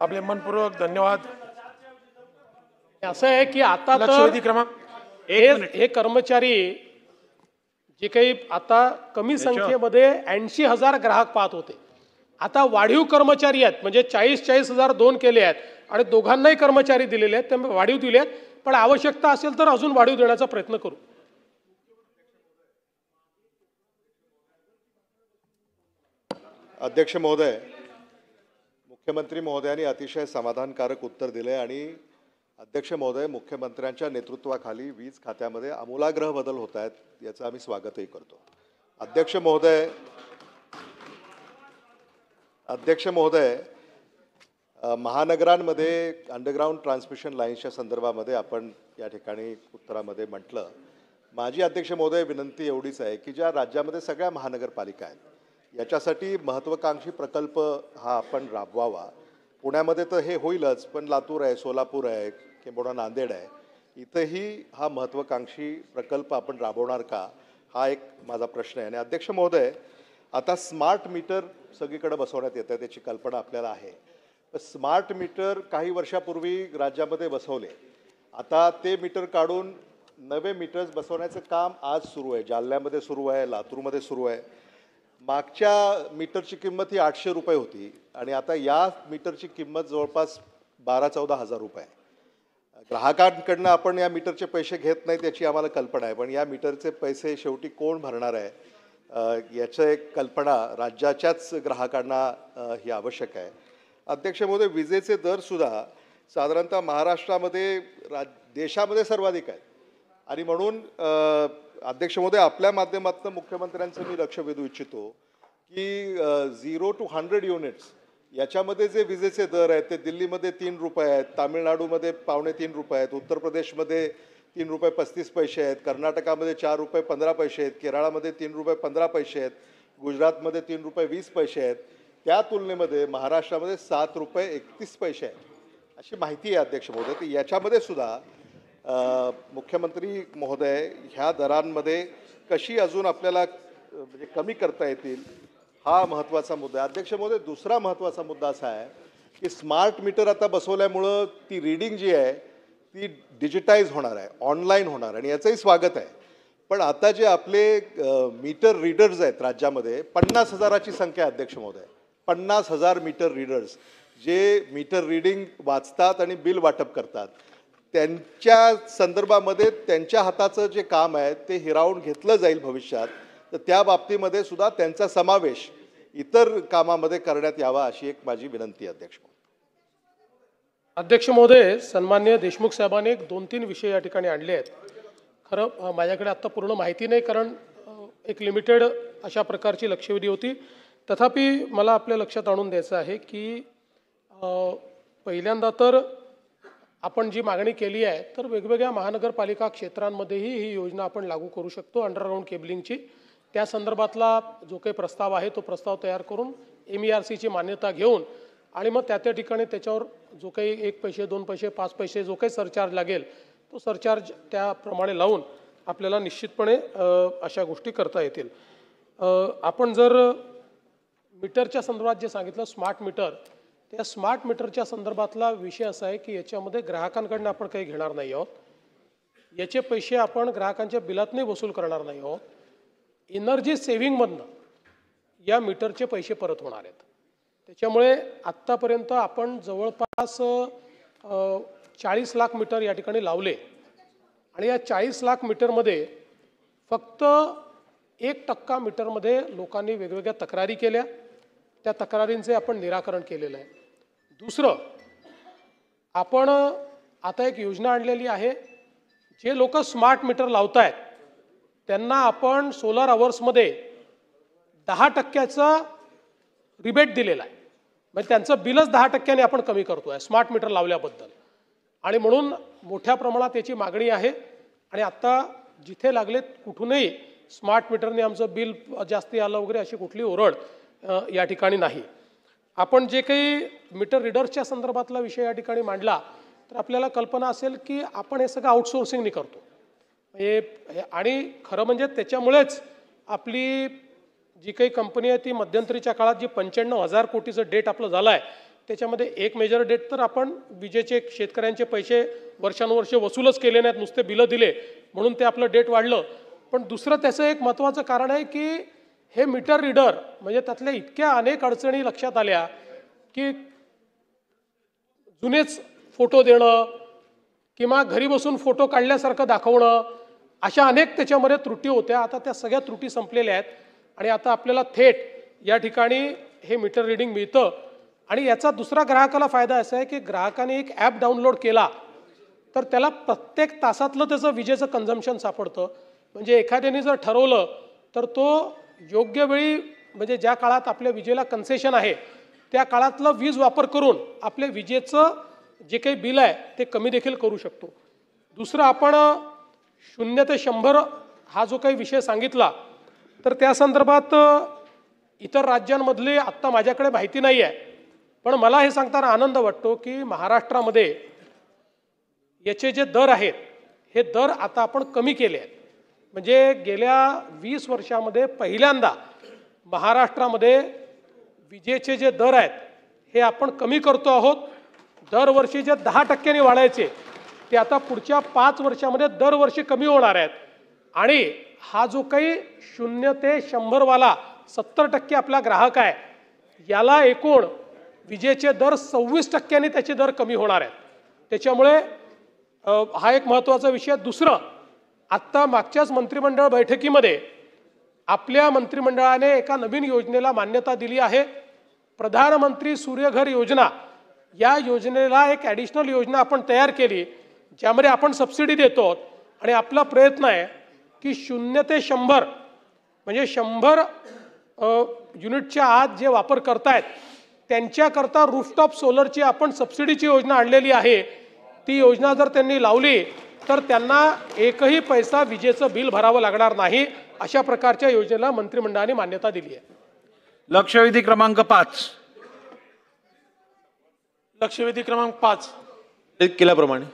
आपले मनपूर्वक धन्यवाद। असं आहे की आता लक्षवेधी क्रमांक हे कर्मचारी जे काही आता कमी संख्येमध्ये 80,000 ग्राहक पाहत होते, आता वाढीव कर्मचारी आहेत, म्हणजे 40,000 2 केले आहेत आणि दोघांनाही कर्मचारी दिलेले आहेत, त्यामुळे वाढीव दिले आहेत, पण आवश्यकता असेल तर अजून वाढीव देण्याचा प्रयत्न करू। अध्यक्ष महोदय, मुख्यमंत्री महोदयांनी अतिशय समाधानकारक उत्तर दिले आणि अध्यक्ष महोदय, मुख्यमंत्र्यांच्या नेतृत्वाखाली वीज खात्यामध्ये आमूलाग्र बदल होत आहेत, याचं आम्ही स्वागतही करतो। अध्यक्ष महोदय, महानगरांमध्ये अंडरग्राउंड ट्रान्समिशन लाईन्सच्या संदर्भामध्ये आपण या ठिकाणी उत्तरामध्ये म्हटलं। माझी अध्यक्ष महोदय विनंती एवढीच आहे की ज्या राज्यामध्ये सगळ्या महानगरपालिका आहेत, याच्यासाठी महत्त्वाकांक्षी प्रकल्प हा आपण राबवावा। पुण्यामध्ये तर हे होईलच, पण लातूर आहे, सोलापूर आहे, किंबहुना नांदेड आहे, इथंही हा महत्त्वाकांक्षी प्रकल्प आपण राबवणार का, हा एक माझा प्रश्न आहे। आणि अध्यक्ष महोदय, आता स्मार्ट मीटर सगळीकडे बसवण्यात येतं, त्याची कल्पना आपल्याला आहे। स्मार्ट मीटर काही वर्षापूर्वी राज्यामध्ये बसवले, आता ते मीटर काढून नवे मीटर्स बसवण्याचं काम आज सुरू आहे, जालन्यामध्ये सुरू आहे, लातूरमध्ये सुरू आहे। मागच्या मीटरची किंमत ही 800 रुपये होती आणि आता या मीटरची किंमत जवळपास 12-14 हजार रुपये आहे। ग्राहकांकडनं आपण या मीटरचे पैसे घेत नाही त्याची आम्हाला कल्पना आहे, पण या मीटरचे पैसे शेवटी कोण भरणार आहे, याचं एक कल्पना राज्याच्याच ग्राहकांना ही आवश्यक आहे। अध्यक्ष महोदय, विजेचे दरसुद्धा साधारणतः महाराष्ट्रामध्ये देशामध्ये सर्वाधिक आहेत आणि म्हणून अध्यक्ष महोदय, आपल्या माध्यमातून मुख्यमंत्र्यांचं मी लक्ष वेधू इच्छितो की 0 to 100 युनिट्स याच्यामध्ये जे विजेचे दर आहेत ते दिल्लीमध्ये 3 रुपये आहेत, तामिळनाडूमध्ये 2.25 रुपये आहेत, उत्तर प्रदेशमध्ये 3 रुपये 35 पैसे आहेत, कर्नाटकामध्ये 4 रुपये 15 पैसे आहेत, केरळामध्ये 3 रुपये 15 पैसे आहेत, गुजरातमध्ये 3 रुपये 20 पैसे आहेत, त्या तुलनेमध्ये महाराष्ट्रामध्ये 7 रुपये 31 पैसे आहेत, अशी माहिती आहे अध्यक्ष महोदय। तर याच्यामध्ये सुद्धा मुख्यमंत्री महोदय ह्या दरांमध्ये कशी अजून आपल्याला म्हणजे कमी करता येतील, हा महत्त्वाचा मुद्दा आहे। अध्यक्ष महोदय, दुसरा महत्त्वाचा मुद्दा असा आहे की स्मार्ट मीटर आता बसवल्यामुळं ती रीडिंग जी आहे ती डिजिटाईज होणार आहे, ऑनलाईन होणार आणि याचंही स्वागत आहे। पण आता जे आपले मीटर रीडर्स आहेत राज्यामध्ये 50,000ची संख्या आहे अध्यक्ष महोदय, 50,000 मीटर रीडर्स जे मीटर रीडिंग वाचतात आणि बिल वाटप करतात, त्यांच्या संदर्भामध्ये त्यांच्या हाताचं जे काम आहे ते हिरावून घेतलं जाईल भविष्यात, तर त्या बाबतीमध्ये सुद्धा त्यांचा समावेश इतर कामामध्ये करण्यात यावा अशी एक माझी विनंती आहे अध्यक्ष महोदय। अध्यक्ष महोदय, सन्माननीय देशमुख साहेबांनी 2-3 विषय या ठिकाणी आणले आहेत। खरं माझ्याकडे आत्ता पूर्ण माहिती नाही, कारण एक लिमिटेड अशा प्रकारची लक्षवेधी होती, तथापि मला आपल्या लक्षात आणून द्यायचं आहे की पहिल्यांदा तर आपण जी मागणी केली आहे तर वेगवेगळ्या महानगरपालिका क्षेत्रांमध्येही ही योजना आपण लागू करू शकतो अंडरग्राउंड केबलिंगची। त्या संदर्भातला जो काही प्रस्ताव आहे तो प्रस्ताव तयार करून MERCची मान्यता घेऊन आणि मग त्या ठिकाणी त्याच्यावर जो काही 1 पैसे 2 पैसे 5 पैसे जो काही सरचार्ज लागेल तो सरचार्ज त्याप्रमाणे लावून आपल्याला निश्चितपणे अशा गोष्टी करता येतील। आपण जर मीटरच्या संदर्भात जे सांगितलं स्मार्ट मीटर, त्या स्मार्ट मीटरच्या संदर्भातला विषय असा आहे की याच्यामध्ये ग्राहकांकडून आपण काही घेणार नाही आहोत, याचे पैसे आपण ग्राहकांच्या बिलातही वसूल करणार नाही आहोत, एनर्जी सेव्हिंगमधनं या मीटरचे पैसे परत होणार आहेत। त्याच्यामुळे आत्तापर्यंत आपण जवळपास 40 लाख मीटर या ठिकाणी लावले आणि या 40 लाख मीटरमध्ये फक्त 1% मीटरमध्ये लोकांनी वेगवेगळ्या तक्रारी केल्या, त्या तक्रारींचे आपण निराकरण केलेलं आहे। दुसरं, आपण आता एक योजना आणलेली आहे, जे लोक स्मार्ट मीटर लावत आहेत त्यांना आपण सोलर अवर्समध्ये 10% रिबेट दिलेला आहे, म्हणजे त्यांचं बिलच 10% आपण कमी करतो आहे स्मार्ट मीटर लावल्याबद्दल, आणि म्हणून मोठ्या प्रमाणात याची मागणी आहे। आणि आत्ता जिथे लागले कुठूनही स्मार्ट मीटरने आमचं बिल जास्ती आलं वगैरे अशी कुठली ओरड या ठिकाणी नाही। आपण जे काही मीटर रीडर्सच्या संदर्भातला विषय या ठिकाणी मांडला तर आपल्याला कल्पना असेल की आपण हे सगळं आउटसोर्सिंगनी करतो, आणि खरं म्हणजे त्याच्यामुळेच आपली जी काही कंपनी आहे ती मध्यंतरीच्या काळात जी 95,000 कोटीचं डेट आपलं झालं आहे त्याच्यामध्ये एक मेजर डेट तर आपण विजेचे शेतकऱ्यांचे पैसे वर्षानुवर्षे वसूलच केले नाहीत, नुसते बिलं दिले म्हणून ते आपलं डेट वाढलं. पण दुसरं त्याचं एक महत्त्वाचं कारण आहे की हे मीटर रीडर म्हणजे त्यातल्या इतक्या अनेक अडचणी लक्षात आल्या की जुनेच फोटो देणं किंवा घरी बसून फोटो काढल्यासारखं दाखवणं, अशा अनेक त्याच्यामध्ये त्रुटी होत्या. आता त्या सगळ्या त्रुटी संपलेल्या आहेत आणि आता आपल्याला थेट या ठिकाणी हे मीटर रिडिंग मिळतं. आणि याचा दुसरा ग्राहकाला फायदा असा आहे की ग्राहकाने एक ॲप डाउनलोड केला तर त्याला प्रत्येक तासातलं त्याचं विजेचं कन्झम्पशन सापडतं. म्हणजे एखाद्याने जर ठरवलं तर तो योग्य वेळी म्हणजे ज्या काळात आपल्या विजेला कन्सेशन आहे त्या काळातलं वीज वापर करून आपल्या विजेचं जे काही बिल आहे ते कमी देखील करू शकतो. दुसरं आपण 0 ते 100 हा जो काही विषय सांगितला तर त्या संदर्भात इतर राज्यांमधली आत्ता माझ्याकडे माहिती नाही आहे, पण मला हे सांगताना आनंद वाटतो की महाराष्ट्रामध्ये याचे जे दर आहेत हे दर आता आपण कमी केले आहेत. म्हणजे गेल्या 20 वर्षामध्ये पहिल्यांदा महाराष्ट्रामध्ये विजेचे जे दर आहेत हे आपण कमी करतो आहोत. दरवर्षी जे 10% वाढायचे ते आता पुढच्या 5 वर्षामध्ये दरवर्षी कमी होणार आहेत. आणि हा जो काही 0 ते 100 वाला 70% आपला ग्राहक आहे याला एकूण विजेचे दर 26% त्याचे दर कमी होणार आहेत. त्याच्यामुळे हा एक महत्त्वाचा विषय. दुसरं, आत्ता मागच्याच मंत्रिमंडळ बैठकीमध्ये आपल्या मंत्रिमंडळाने एका नवीन योजनेला मान्यता दिली आहे. प्रधानमंत्री सूर्यघर योजना या योजनेला एक ॲडिशनल योजना आपण तयार केली ज्यामध्ये आपण सबसिडी देतो आणि आपला प्रयत्न आहे की 0 ते 100 म्हणजे 100 युनिटच्या आत जे वापर करतायत त्यांच्याकरता रूफटॉप सोलरची आपण सबसिडीची योजना आणलेली आहे. ती योजना जर त्यांनी लावली तर त्यांना एकही पैसा विजेचं बिल भरावं लागणार नाही. अशा प्रकारच्या योजनेला मंत्रिमंडळाने मान्यता दिली आहे. लक्षवेधी क्रमांक 5. लक्षवेधी क्रमांक 5 केल्याप्रमाणे